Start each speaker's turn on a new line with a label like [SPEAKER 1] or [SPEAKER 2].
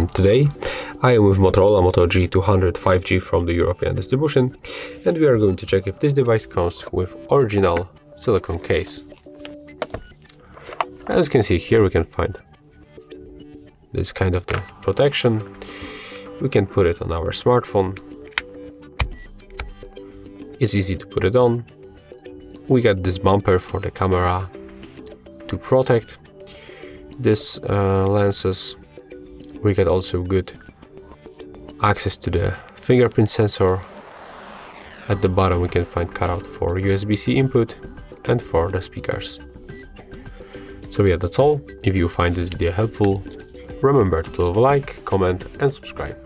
[SPEAKER 1] Today I am with Motorola Moto G200 5G from the European distribution, and we are going to check if this device comes with original silicone case. As you can see here, we can find this kind of the protection. We can put it on our smartphone. It's easy to put it on. We got this bumper for the camera to protect these lenses. We get also good access to the fingerprint sensor. At the bottom we can find cutout for USB-C input and for the speakers. So yeah, that's all. If you find this video helpful, remember to leave a like, comment and subscribe.